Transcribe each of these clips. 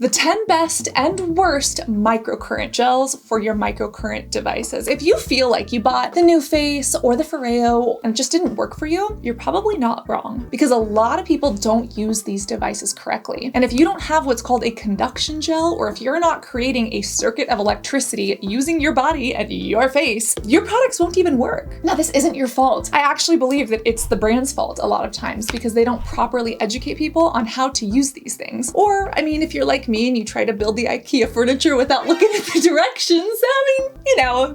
The 10 best and worst microcurrent gels for your microcurrent devices. If you feel like you bought the NuFace or the Foreo and it just didn't work for you, you're probably not wrong, because a lot of people don't use these devices correctly. And if you don't have what's called a conduction gel, or if you're not creating a circuit of electricity using your body and your face, your products won't even work. Now, this isn't your fault. I actually believe that it's the brand's fault a lot of times because they don't properly educate people on how to use these things. Or, I mean, if you're like me and you try to build the IKEA furniture without looking at the directions, I mean, you know,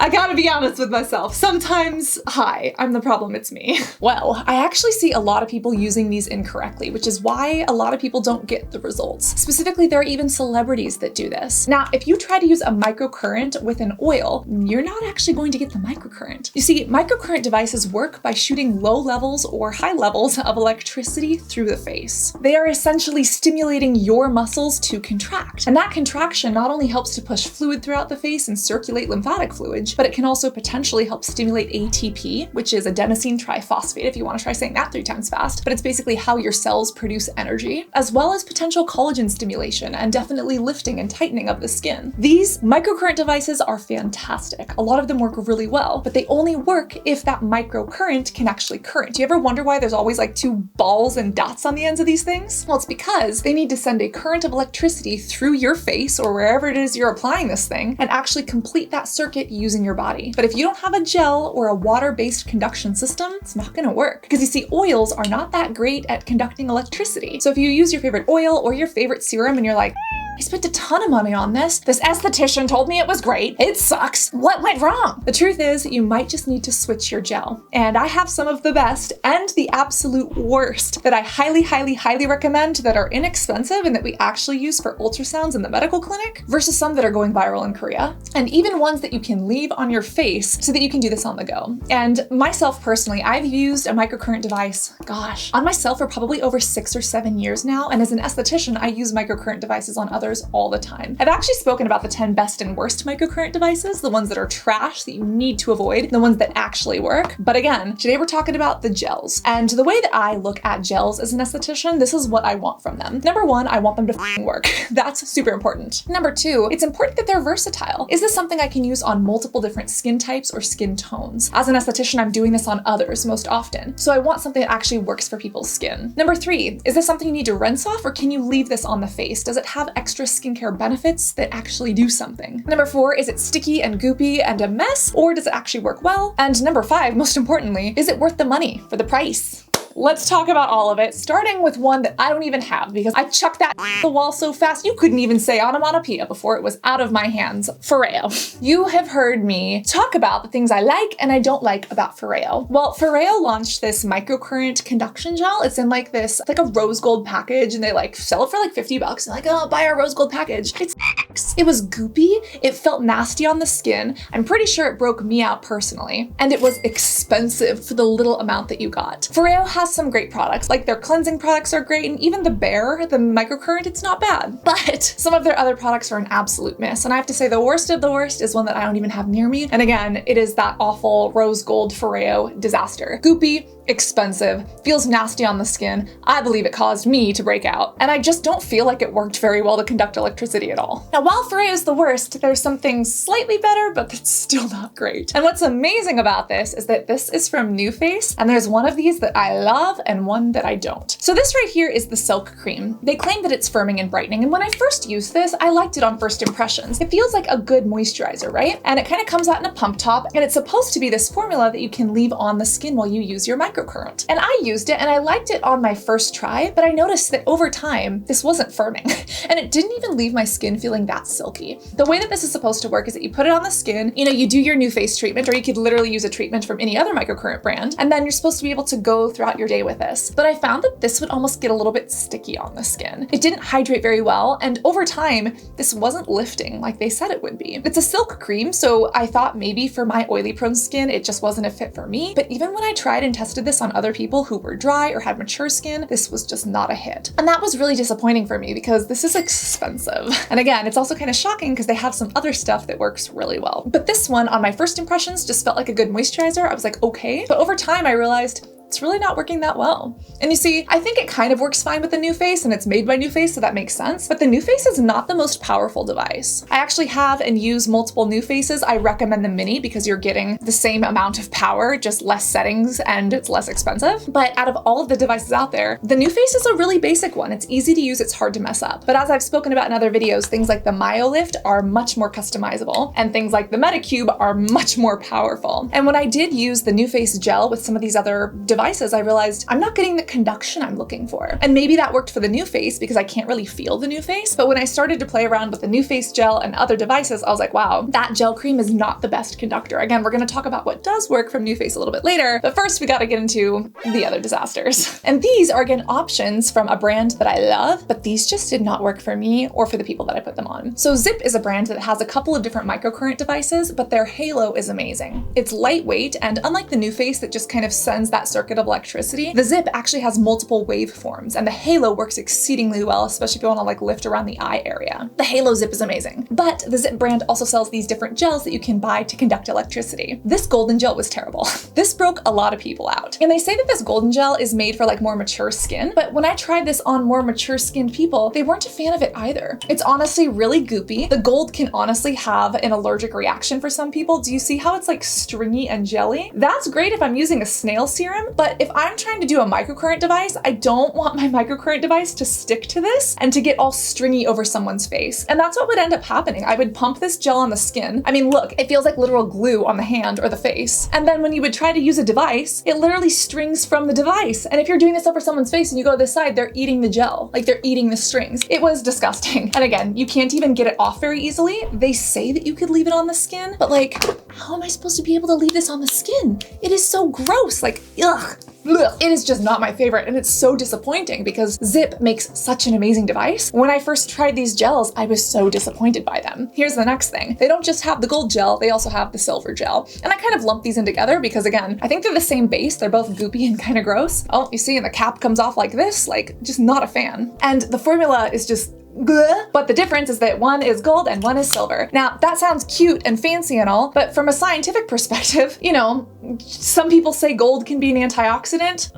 I gotta be honest with myself. Sometimes, hi, I'm the problem, it's me. Well, I actually see a lot of people using these incorrectly, which is why a lot of people don't get the results. Specifically, there are even celebrities that do this. Now, if you try to use a microcurrent with an oil, you're not actually going to get the microcurrent. You see, microcurrent devices work by shooting low levels or high levels of electricity through the face. They are essentially stimulating your muscles to contract. And that contraction not only helps to push fluid throughout the face and circulate lymphatic fluid, but it can also potentially help stimulate ATP, which is adenosine triphosphate, if you want to try saying that 3 times fast, but it's basically how your cells produce energy, as well as potential collagen stimulation and definitely lifting and tightening of the skin. These microcurrent devices are fantastic. A lot of them work really well, but they only work if that microcurrent can actually current. Do you ever wonder why there's always like 2 balls and dots on the ends of these things? Well, it's because they need to send a current of electricity through your face or wherever it is you're applying this thing and actually complete that circuit using your body. But if you don't have a gel or a water-based conduction system, it's not gonna work. Because you see, oils are not that great at conducting electricity. So if you use your favorite oil or your favorite serum and you're like, I spent a ton of money on this. This esthetician told me it was great. It sucks. What went wrong? The truth is, you might just need to switch your gel. And I have some of the best and the absolute worst that I highly, highly, highly recommend that are inexpensive and that we actually use for ultrasounds in the medical clinic versus some that are going viral in Korea. And even ones that you can leave on your face so that you can do this on the go. And myself personally, I've used a microcurrent device, gosh, on myself for probably over 6 or 7 years now. And as an esthetician, I use microcurrent devices on others all the time. I've actually spoken about the 10 best and worst microcurrent devices, the ones that are trash that you need to avoid, the ones that actually work. But again, today we're talking about the gels. And the way that I look at gels as an esthetician, this is what I want from them. Number 1, I want them to work. That's super important. Number 2, it's important that they're versatile. Is this something I can use on multiple different skin types or skin tones? As an esthetician, I'm doing this on others most often. So I want something that actually works for people's skin. Number 3, is this something you need to rinse off or can you leave this on the face? Does it have extra skincare benefits that actually do something? Number 4, is it sticky and goopy and a mess, or does it actually work well? And number 5, most importantly, is it worth the money for the price? Let's talk about all of it, starting with one that I don't even have because I chucked that at the wall so fast you couldn't even say onomatopoeia before it was out of my hands. Foreo. You have heard me talk about the things I like and I don't like about Foreo. Well, Foreo launched this microcurrent conduction gel. It's in like this, like a rose gold package, and they like sell it for like $50 and like, oh, buy our rose gold package. It was goopy. It felt nasty on the skin. I'm pretty sure it broke me out personally. And it was expensive for the little amount that you got. Foreo has some great products, like their cleansing products are great, and even the the microcurrent, it's not bad. But some of their other products are an absolute miss. And I have to say the worst of the worst is one that I don't even have near me. And again, it is that awful rose gold Foreo disaster. Goopy, expensive, feels nasty on the skin. I believe it caused me to break out. And I just don't feel like it worked very well to conduct electricity at all. Now, while Foreo is the worst, there's some things slightly better, but it's still not great. And what's amazing about this is that this is from NuFace, and there's one of these that I love and one that I don't. So this right here is the Silk Cream. They claim that it's firming and brightening, and when I first used this, I liked it on first impressions. It feels like a good moisturizer, right? And it kind of comes out in a pump top, and it's supposed to be this formula that you can leave on the skin while you use your microcurrent. And I used it and I liked it on my first try, but I noticed that over time, this wasn't firming. And it didn't even leave my skin feeling that silky. The way that this is supposed to work is that you put it on the skin, you do your NuFace treatment, or you could literally use a treatment from any other microcurrent brand, and then you're supposed to be able to go throughout your day with this. But I found that this would almost get a little bit sticky on the skin. It didn't hydrate very well, and over time, this wasn't lifting like they said it would be. It's a silk cream, so I thought maybe for my oily prone skin, it just wasn't a fit for me. But even when I tried and tested this on other people who were dry or had mature skin, this was just not a hit. And that was really disappointing for me because this is expensive. And again, it's also kind of shocking because they have some other stuff that works really well. But this one, on my first impressions, just felt like a good moisturizer. I was like, okay. But over time, I realized it's really not working that well. And you see, I think it kind of works fine with the NuFace, and it's made by NuFace, so that makes sense, but the NuFace is not the most powerful device. I actually have and use multiple NuFaces. I recommend the Mini because you're getting the same amount of power, just less settings, and it's less expensive. But out of all of the devices out there, the NuFace is a really basic one. It's easy to use, it's hard to mess up. But as I've spoken about in other videos, things like the MyoLift are much more customizable, and things like the Metacube are much more powerful. And when I did use the NuFace gel with some of these other devices, I realized I'm not getting the conduction I'm looking for. And maybe that worked for the NuFace because I can't really feel the NuFace. But when I started to play around with the NuFace gel and other devices, I was like, wow, that gel cream is not the best conductor. Again, we're going to talk about what does work from NuFace a little bit later, but first we got to get into the other disasters. And these are again options from a brand that I love, but these just did not work for me or for the people that I put them on. So Zip is a brand that has a couple of different microcurrent devices, but their halo is amazing. It's lightweight, and unlike the NuFace that just kind of sends that circuit of electricity, the Zip actually has multiple waveforms, and the halo works exceedingly well, especially if you want to like lift around the eye area. The Halo Zip is amazing. But the Zip brand also sells these different gels that you can buy to conduct electricity. This golden gel was terrible. This broke a lot of people out. And they say that this golden gel is made for like more mature skin, but when I tried this on more mature skinned people, they weren't a fan of it either. It's honestly really goopy. The gold can honestly have an allergic reaction for some people. Do you see how it's like stringy and jelly? That's great if I'm using a snail serum, but if I'm trying to do a microcurrent device, I don't want my microcurrent device to stick to this and to get all stringy over someone's face. And that's what would end up happening. I would pump this gel on the skin. I mean, look, it feels like literal glue on the hand or the face. And then when you would try to use a device, it literally strings from the device. And if you're doing this over someone's face and you go to this side, they're eating the gel, like they're eating the strings. It was disgusting. And again, you can't even get it off very easily. They say that you could leave it on the skin, but like, how am I supposed to be able to leave this on the skin? It is so gross, like, ugh. Ugh. It is just not my favorite, and it's so disappointing because Zip makes such an amazing device. When I first tried these gels, I was so disappointed by them. Here's the next thing. They don't just have the gold gel, they also have the silver gel. And I kind of lump these in together because again, I think they're the same base. They're both goopy and kind of gross. Oh, you see, and the cap comes off like this, like just not a fan. And the formula is just bleh. But the difference is that one is gold and one is silver. Now, that sounds cute and fancy and all, but from a scientific perspective, you know, some people say gold can be an antioxidant.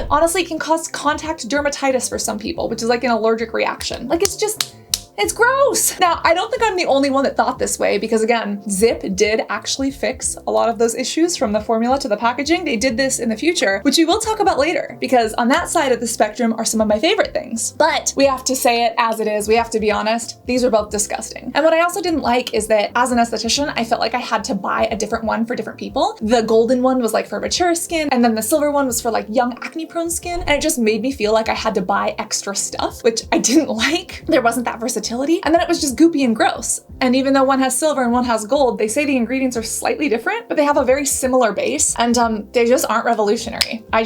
Honestly, it can cause contact dermatitis for some people, which is like an allergic reaction. Like it's gross. Now, I don't think I'm the only one that thought this way because again, Zip did actually fix a lot of those issues from the formula to the packaging. They did this in the future, which we will talk about later because on that side of the spectrum are some of my favorite things. But we have to say it as it is. We have to be honest. These are both disgusting. And what I also didn't like is that as an esthetician, I felt like I had to buy a different one for different people. The golden one was like for mature skin, and then the silver one was for like young acne prone skin. And it just made me feel like I had to buy extra stuff, which I didn't like. There wasn't that versatility. And then it was just goopy and gross. And even though one has silver and one has gold, they say the ingredients are slightly different, but they have a very similar base, and they just aren't revolutionary. I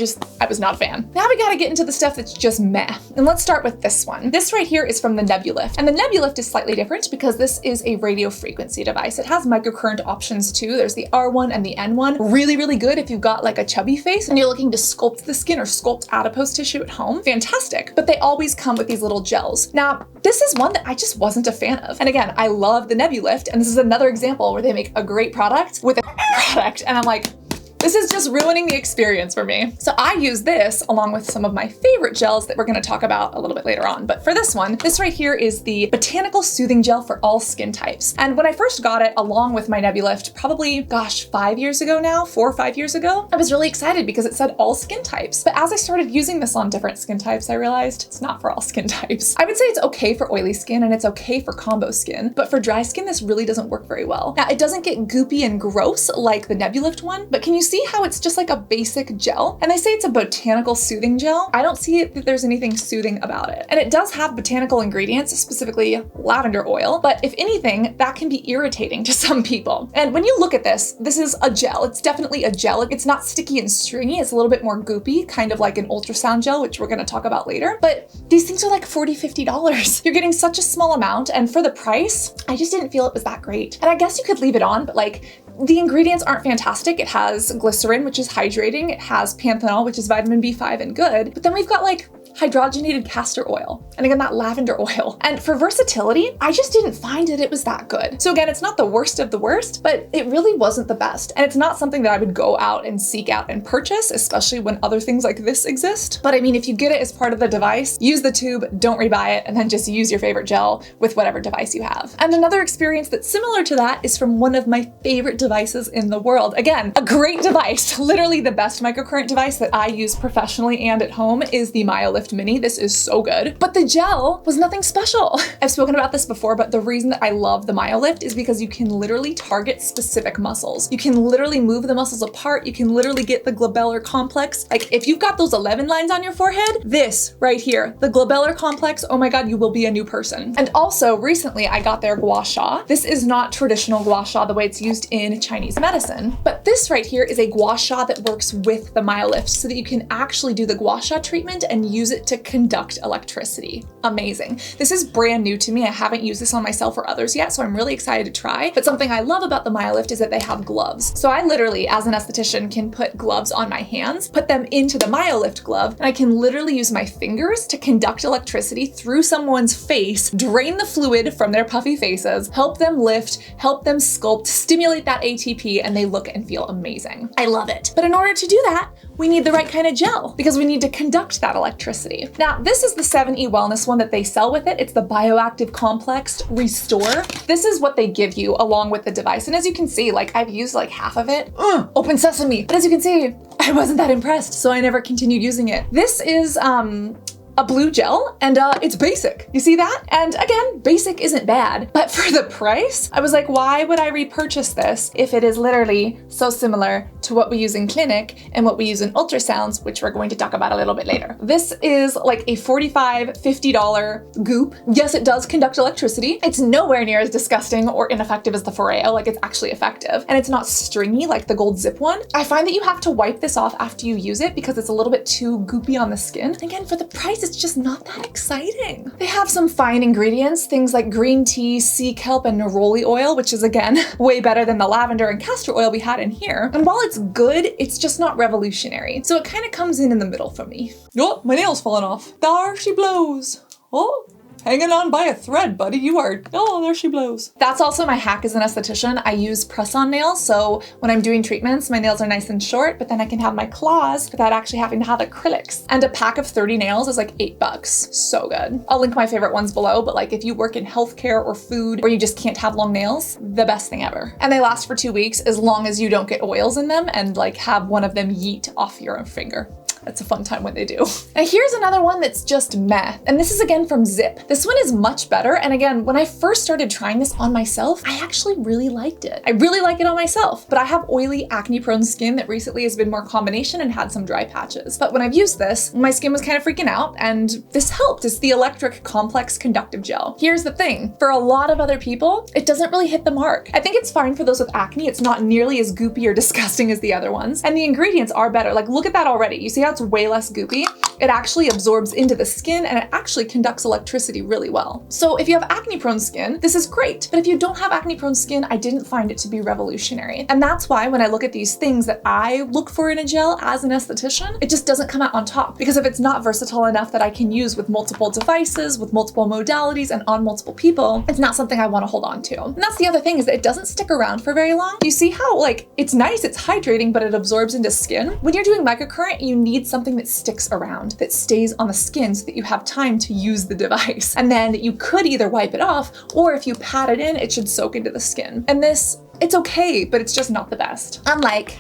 was not a fan. Now we gotta get into the stuff that's just meh. And let's start with this one. This right here is from the NebuLift. And the NebuLift is slightly different because this is a radio frequency device. It has microcurrent options too. There's the R1 and the N1. Really, really good if you've got like a chubby face and you're looking to sculpt the skin or sculpt adipose tissue at home. Fantastic. But they always come with these little gels. Now, this is one that I just wasn't a fan of. And again, I love the NebuLift, and this is another example where they make a great product with a product, and I'm like, this is just ruining the experience for me. So I use this along with some of my favorite gels that we're gonna talk about a little bit later on. But for this one, this right here is the Botanical Soothing Gel for all skin types. And when I first got it along with my NebuLift, probably, gosh, 5 years ago now, 4 or 5 years ago, I was really excited because it said all skin types. But as I started using this on different skin types, I realized it's not for all skin types. I would say it's okay for oily skin and it's okay for combo skin, but for dry skin, this really doesn't work very well. Now, it doesn't get goopy and gross like the NebuLift one, but can you see how it's just like a basic gel? And they say it's a botanical soothing gel. I don't see that there's anything soothing about it. And it does have botanical ingredients, specifically lavender oil, but if anything, that can be irritating to some people. And when you look at this, this is a gel. It's definitely a gel. It's not sticky and stringy. It's a little bit more goopy, kind of like an ultrasound gel, which we're gonna talk about later. But these things are like $40, $50. You're getting such a small amount, and for the price, I just didn't feel it was that great. And I guess you could leave it on, but like, the ingredients aren't fantastic. It has glycerin, which is hydrating. It has panthenol, which is vitamin B5 and good. But then we've got like hydrogenated castor oil. And again, that lavender oil. And for versatility, I just didn't find it was that good. So again, it's not the worst of the worst, but it really wasn't the best. And it's not something that I would go out and seek out and purchase, especially when other things like this exist. But I mean, if you get it as part of the device, use the tube, don't rebuy it, and then just use your favorite gel with whatever device you have. And another experience that's similar to that is from one of my favorite devices in the world. Again, a great device, literally the best microcurrent device that I use professionally and at home is the BYoutiful Mini. This is so good, but the gel was nothing special. I've spoken about this before, but the reason that I love the BYoutiful is because you can literally target specific muscles. You can literally move the muscles apart. You can literally get the glabellar complex. Like if you've got those 11 lines on your forehead, this right here, the glabellar complex, oh my God, you will be a new person. And also recently I got their gua sha. This is not traditional gua sha the way it's used in Chinese medicine, but this right here is a gua sha that works with the BYoutiful so that you can actually do the gua sha treatment and use it to conduct electricity. Amazing. This is brand new to me. I haven't used this on myself or others yet, so I'm really excited to try. But something I love about the BYoutiful is that they have gloves. So I literally, as an esthetician, can put gloves on my hands, put them into the BYoutiful glove, and I can literally use my fingers to conduct electricity through someone's face, drain the fluid from their puffy faces, help them lift, help them sculpt, stimulate that ATP, and they look and feel amazing. I love it. But in order to do that, we need the right kind of gel because we need to conduct that electricity. Now, this is the 7E Wellness one that they sell with it. It's the Bioactive Complex Restore. This is what they give you along with the device. And as you can see, like I've used like half of it. Open sesame. But as you can see, I wasn't that impressed, so I never continued using it. This is a blue gel and it's basic. You see that? And again, basic isn't bad, but for the price, I was like, why would I repurchase this if it is literally so similar to what we use in clinic and what we use in ultrasounds, which we're going to talk about a little bit later. This is like a $45, $50 goop. Yes, it does conduct electricity. It's nowhere near as disgusting or ineffective as the Foreo, like it's actually effective. And it's not stringy like the Gold Zip one. I find that you have to wipe this off after you use it because it's a little bit too goopy on the skin. And again, for the price, it's just not that exciting. They have some fine ingredients, things like green tea, sea kelp, and neroli oil, which is again, way better than the lavender and castor oil we had in here. And while it's good, it's just not revolutionary. So it kind of comes in the middle for me. Oh, my nail's falling off. There she blows. Oh. Hanging on by a thread, buddy. You are, oh, there she blows. That's also my hack as an esthetician. I use press-on nails. So when I'm doing treatments, my nails are nice and short, but then I can have my claws without actually having to have acrylics. And a pack of 30 nails is like $8. So good. I'll link my favorite ones below, but like if you work in healthcare or food or you just can't have long nails, the best thing ever. And they last for 2 weeks as long as you don't get oils in them and like have one of them yeet off your finger. That's a fun time when they do. And here's another one that's just meh. And this is again from Zip. This one is much better. And again, when I first started trying this on myself, I actually really liked it. I really like it on myself, but I have oily, acne-prone skin that recently has been more combination and had some dry patches. But when I've used this, my skin was kind of freaking out and this helped. It's the Electric Complex Conductive Gel. Here's the thing. For a lot of other people, it doesn't really hit the mark. I think it's fine for those with acne. It's not nearly as goopy or disgusting as the other ones. And the ingredients are better. Like look at that already. You see how it's way less goopy? It actually absorbs into the skin and it actually conducts electricity really well. So if you have acne prone skin, this is great. But if you don't have acne prone skin, I didn't find it to be revolutionary. And that's why when I look at these things that I look for in a gel as an esthetician, it just doesn't come out on top. Because if it's not versatile enough that I can use with multiple devices, with multiple modalities and on multiple people, it's not something I want to hold on to. And that's the other thing is that it doesn't stick around for very long. You see how like, it's nice, it's hydrating, but it absorbs into skin. When you're doing microcurrent, you need something that sticks around, that stays on the skin so that you have time to use the device. And then you could either wipe it off, or if you pat it in, it should soak into the skin. And this, it's okay, but it's just not the best. Unlike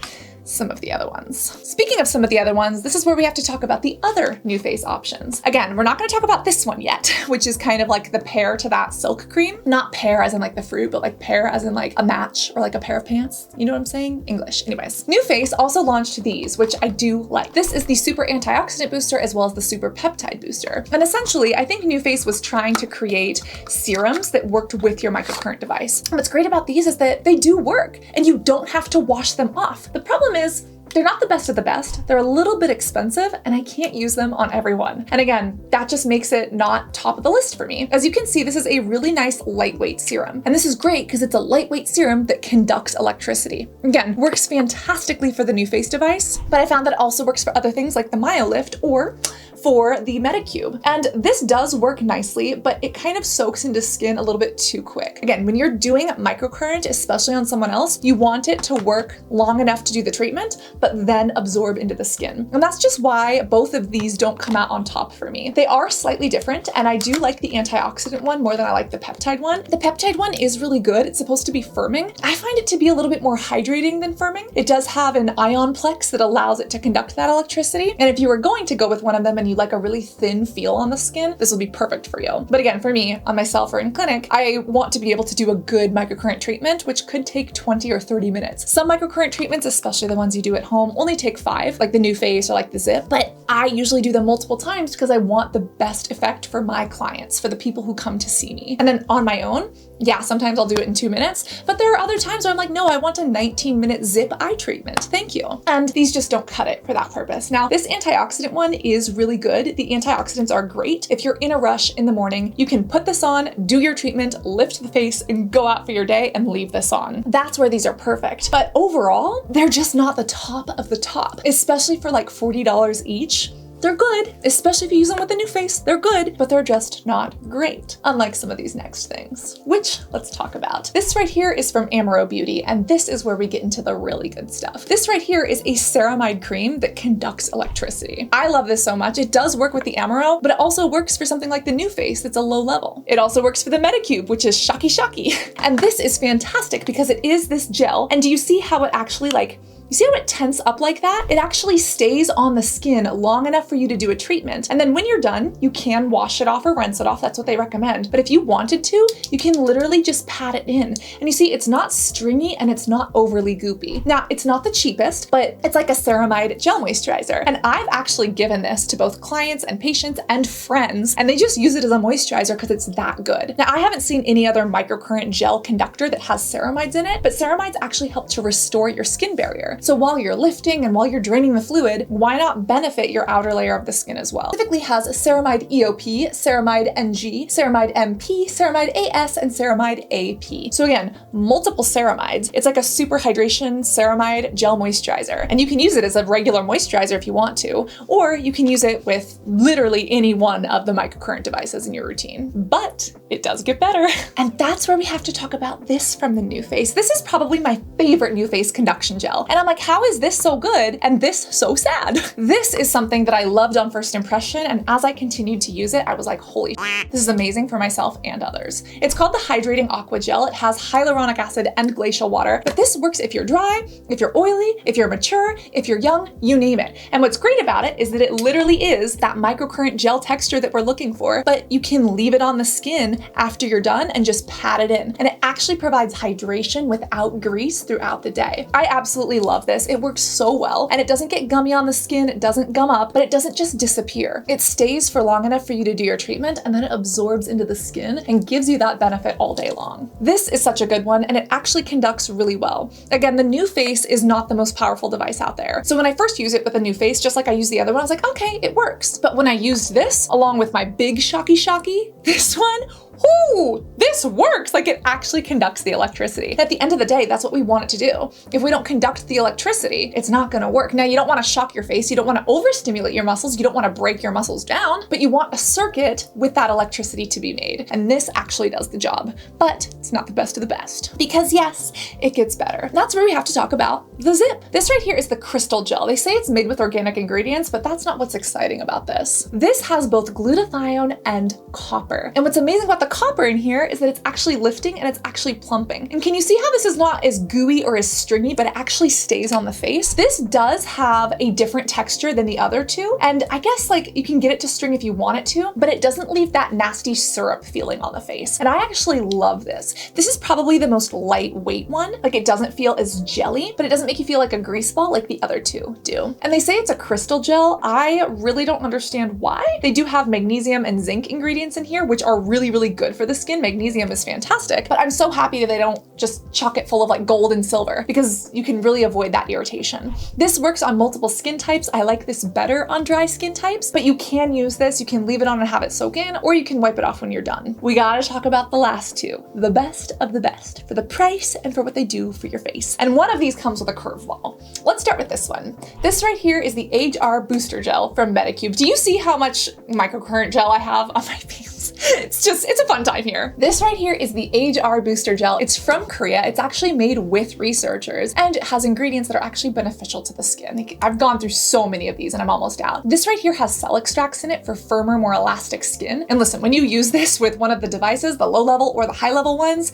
some of the other ones. Speaking of some of the other ones, this is where we have to talk about the other NuFace options. Again, we're not gonna talk about this one yet, which is kind of like the pair to that silk cream. Not pear as in like the fruit, but like pear as in like a match or like a pair of pants. You know what I'm saying? English. Anyways, NuFace also launched these, which I do like. This is the Super Antioxidant Booster as well as the Super Peptide Booster. And essentially, I think NuFace was trying to create serums that worked with your microcurrent device. And what's great about these is that they do work and you don't have to wash them off. The problem is, they're not the best of the best. They're a little bit expensive and I can't use them on everyone. And again, that just makes it not top of the list for me. As you can see, this is a really nice lightweight serum. And this is great because it's a lightweight serum that conducts electricity. Again, works fantastically for the NuFace device, but I found that it also works for other things like the MyoLift or for the Medicube. And this does work nicely, but it kind of soaks into skin a little bit too quick. Again, when you're doing microcurrent, especially on someone else, you want it to work long enough to do the treatment, but then absorb into the skin. And that's just why both of these don't come out on top for me. They are slightly different, and I do like the antioxidant one more than I like the peptide one. The peptide one is really good. It's supposed to be firming. I find it to be a little bit more hydrating than firming. It does have an ion plex that allows it to conduct that electricity. And if you were going to go with one of them and you like a really thin feel on the skin, this will be perfect for you. But again, for me, on myself or in clinic, I want to be able to do a good microcurrent treatment, which could take 20 or 30 minutes. Some microcurrent treatments, especially the ones you do at home, only take 5, like the New Face or like the Zip, but I usually do them multiple times because I want the best effect for my clients, for the people who come to see me. And then on my own, yeah, sometimes I'll do it in 2 minutes, but there are other times where I'm like, no, I want a 19-minute Zip eye treatment. Thank you. And these just don't cut it for that purpose. Now, this antioxidant one is really good. The antioxidants are great. If you're in a rush in the morning, you can put this on, do your treatment, lift the face, and go out for your day and leave this on. That's where these are perfect. But overall, they're just not the top of the top, especially for like $40 each. They're good, especially if you use them with the New Face. They're good, but they're just not great, unlike some of these next things, which let's talk about. This right here is from Amaro Beauty, and this is where we get into the really good stuff. This right here is a ceramide cream that conducts electricity. I love this so much. It does work with the Amaro, but it also works for something like the New Face that's a low level. It also works for the Medicube, which is shocky. And this is fantastic because it is this gel. And do you see how it actually you see how it tense up like that? It actually stays on the skin long enough for you to do a treatment. And then when you're done, you can wash it off or rinse it off. That's what they recommend. But if you wanted to, you can literally just pat it in. And you see, it's not stringy and it's not overly goopy. Now, it's not the cheapest, but it's like a ceramide gel moisturizer. And I've actually given this to both clients and patients and friends, and they just use it as a moisturizer because it's that good. Now, I haven't seen any other microcurrent gel conductor that has ceramides in it, but ceramides actually help to restore your skin barrier. So while you're lifting and while you're draining the fluid, why not benefit your outer layer of the skin as well? It specifically has ceramide EOP, ceramide NG, ceramide MP, ceramide AS, and ceramide AP. So again, multiple ceramides. It's like a super hydration ceramide gel moisturizer. And you can use it as a regular moisturizer if you want to, or you can use it with literally any one of the microcurrent devices in your routine. But it does get better. And that's where we have to talk about this from the New Face. This is probably my favorite New Face conduction gel. And I'm like, how is this so good and this so sad? This is something that I loved on first impression, and as I continued to use it, I was like, holy shit, this is amazing for myself and others. It's called the Hydrating Aqua Gel. It has hyaluronic acid and glacial water, but this works if you're dry, if you're oily, if you're mature, if you're young, you name it. And what's great about it is that it literally is that microcurrent gel texture that we're looking for, but you can leave it on the skin after you're done and just pat it in. And it actually provides hydration without grease throughout the day. I absolutely love this. It works so well, and it doesn't get gummy on the skin, it doesn't gum up, but it doesn't just disappear. It stays for long enough for you to do your treatment, and then it absorbs into the skin and gives you that benefit all day long. This is such a good one, and it actually conducts really well. Again, the New Face is not the most powerful device out there. So when I first used it with a New Face, just like I used the other one, I was like, okay, it works. But when I used this, along with my big shocky, this one, ooh, this works. Like, it actually conducts the electricity. At the end of the day, that's what we want it to do. If we don't conduct the electricity, it's not gonna work. Now, you don't wanna shock your face, you don't wanna overstimulate your muscles, you don't wanna break your muscles down, but you want a circuit with that electricity to be made. And this actually does the job, but it's not the best of the best. Because yes, it gets better. That's where we have to talk about the Zip. This right here is the crystal gel. They say it's made with organic ingredients, but that's not what's exciting about this. This has both glutathione and copper. And what's amazing about the copper in here is that it's actually lifting and it's actually plumping. And can you see how this is not as gooey or as stringy, but it actually stays on the face? This does have a different texture than the other two. And I guess like you can get it to string if you want it to, but it doesn't leave that nasty syrup feeling on the face. And I actually love this. This is probably the most lightweight one. Like, it doesn't feel as jelly, but it doesn't make you feel like a grease ball like the other two do. And they say it's a crystal gel. I really don't understand why. They do have magnesium and zinc ingredients in here, which are really, really good for the skin. Magnesium is fantastic, but I'm so happy that they don't just chock it full of like gold and silver, because you can really avoid that irritation. This works on multiple skin types. I like this better on dry skin types, but you can use this. You can leave it on and have it soak in, or you can wipe it off when you're done. We gotta talk about the last two, the best of the best for the price and for what they do for your face. And one of these comes with a curveball. Let's start with this one. This right here is the HR Booster Gel from Medicube. Do you see how much microcurrent gel I have on my face? It's a fun time here. This right here is the HR Booster Gel. It's from Korea. It's actually made with researchers and it has ingredients that are actually beneficial to the skin. Like, I've gone through so many of these and I'm almost out. This right here has cell extracts in it for firmer, more elastic skin. And listen, when you use this with one of the devices, the low level or the high level ones,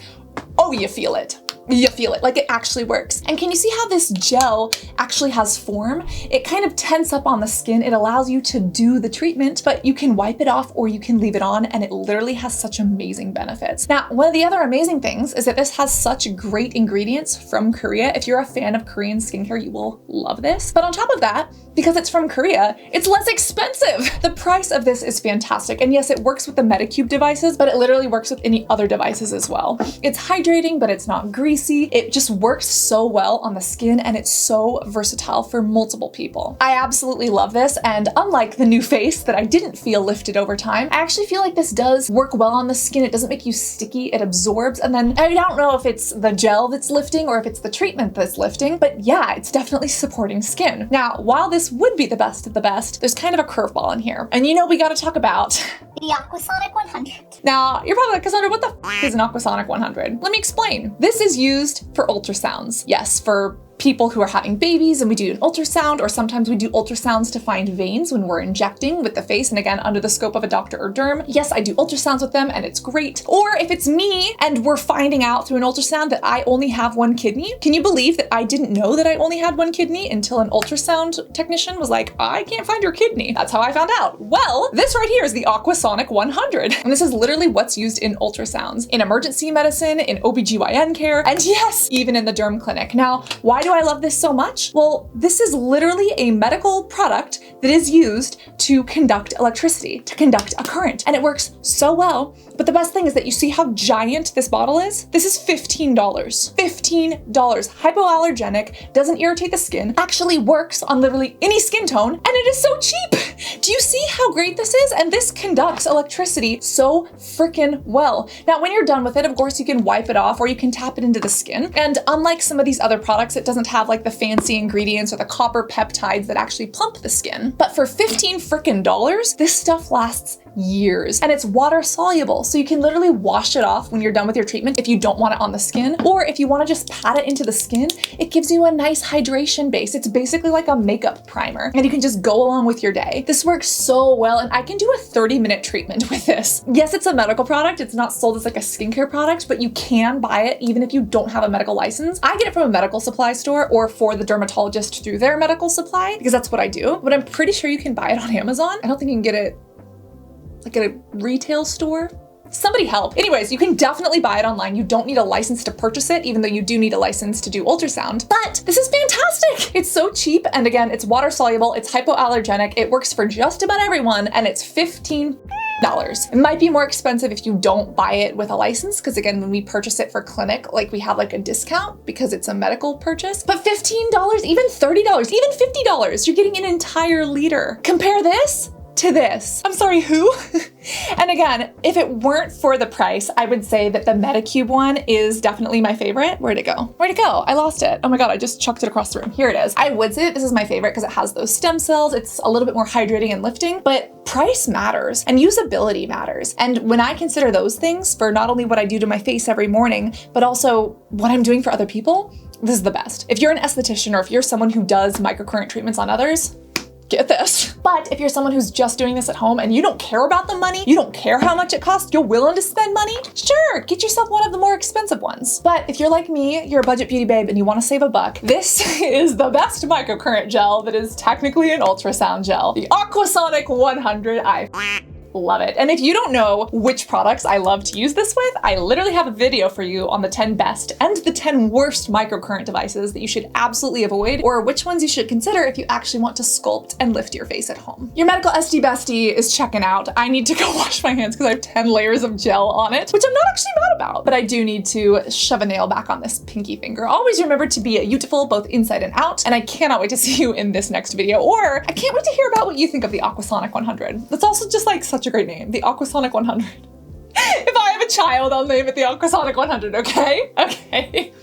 oh, you feel it. You feel it, like it actually works. And can you see how this gel actually has form? It kind of tense up on the skin. It allows you to do the treatment, but you can wipe it off or you can leave it on, and it literally has such amazing benefits. Now, one of the other amazing things is that this has such great ingredients from Korea. If you're a fan of Korean skincare, you will love this. But on top of that, because it's from Korea, it's less expensive. The price of this is fantastic. And yes, it works with the Medicube devices, but it literally works with any other devices as well. It's hydrating, but it's not greasy. It just works so well on the skin and it's so versatile for multiple people. I absolutely love this, and unlike the new face that I didn't feel lifted over time, I actually feel like this does work well on the skin. It doesn't make you sticky, it absorbs, and then I don't know if it's the gel that's lifting or if it's the treatment that's lifting, but yeah, it's definitely supporting skin. Now, while this would be the best of the best, there's kind of a curveball in here. And you know we gotta talk about the Aquasonic 100. Now, you're probably like, Cassandra, what the f is an Aquasonic 100? Let me explain. This is used for ultrasounds. Yes, for people who are having babies and we do an ultrasound, or sometimes we do ultrasounds to find veins when we're injecting with the face, and again, under the scope of a doctor or derm. Yes, I do ultrasounds with them and it's great. Or if it's me and we're finding out through an ultrasound that I only have one kidney, can you believe that I didn't know that I only had one kidney until an ultrasound technician was like, I can't find your kidney. That's how I found out. Well, this right here is the Aquasonic 100. And this is literally what's used in ultrasounds, in emergency medicine, in OBGYN care, and yes, even in the derm clinic. Now, why do I love this so much? Well, this is literally a medical product that is used to conduct electricity, to conduct a current, and it works so well. But the best thing is that you see how giant this bottle is? This is $15. $15. Hypoallergenic, doesn't irritate the skin, actually works on literally any skin tone, and it is so cheap. Do you see how great this is? And this conducts electricity so freaking well. Now, when you're done with it, of course, you can wipe it off or you can tap it into the skin. And unlike some of these other products, it doesn't have like the fancy ingredients or the copper peptides that actually plump the skin. But for $15 freaking, this stuff lasts years, and it's water soluble, so you can literally wash it off when you're done with your treatment if you don't want it on the skin, or if you want to just pat it into the skin, it gives you a nice hydration base. It's basically like a makeup primer, and you can just go along with your day. This works so well, and I can do a 30-minute treatment with this. Yes, it's a medical product. It's not sold as like a skincare product, but you can buy it even if you don't have a medical license. I get it from a medical supply store or for the dermatologist through their medical supply, because that's what I do, but I'm pretty sure you can buy it on Amazon. I don't think you can get it like at a retail store. Somebody help. Anyways, you can definitely buy it online. You don't need a license to purchase it, even though you do need a license to do ultrasound. But this is fantastic. It's so cheap. And again, it's water soluble, it's hypoallergenic, it works for just about everyone, and it's $15. It might be more expensive if you don't buy it with a license, because again, when we purchase it for clinic, like we have like a discount because it's a medical purchase. But $15, even $30, even $50, you're getting an entire liter. Compare this to this. I'm sorry, who? And again, if it weren't for the price, I would say that the Medicube one is definitely my favorite. Where'd it go? Where'd it go? I lost it. Oh my God, I just chucked it across the room. Here it is. I would say that this is my favorite because it has those stem cells. It's a little bit more hydrating and lifting, but price matters and usability matters. And when I consider those things for not only what I do to my face every morning, but also what I'm doing for other people, this is the best. If you're an esthetician or if you're someone who does microcurrent treatments on others, get this. But if you're someone who's just doing this at home and you don't care about the money, you don't care how much it costs, you're willing to spend money, sure, get yourself one of the more expensive ones. But if you're like me, you're a budget beauty babe and you want to save a buck, this is the best microcurrent gel that is technically an ultrasound gel. The Aquasonic 100. I love it. And if you don't know which products I love to use this with, I literally have a video for you on the 10 best and the 10 worst microcurrent devices that you should absolutely avoid, or which ones you should consider if you actually want to sculpt and lift your face at home. Your medical SD bestie is checking out. I need to go wash my hands because I have 10 layers of gel on it, which I'm not actually mad about, but I do need to shove a nail back on this pinky finger. Always remember to be beYoutiful both inside and out, and I cannot wait to see you in this next video, or I can't wait to hear about what you think of the Aquasonic 100. That's also just like such a great name, the Aquasonic 100. If I have a child, I'll name it the Aquasonic 100, okay? Okay.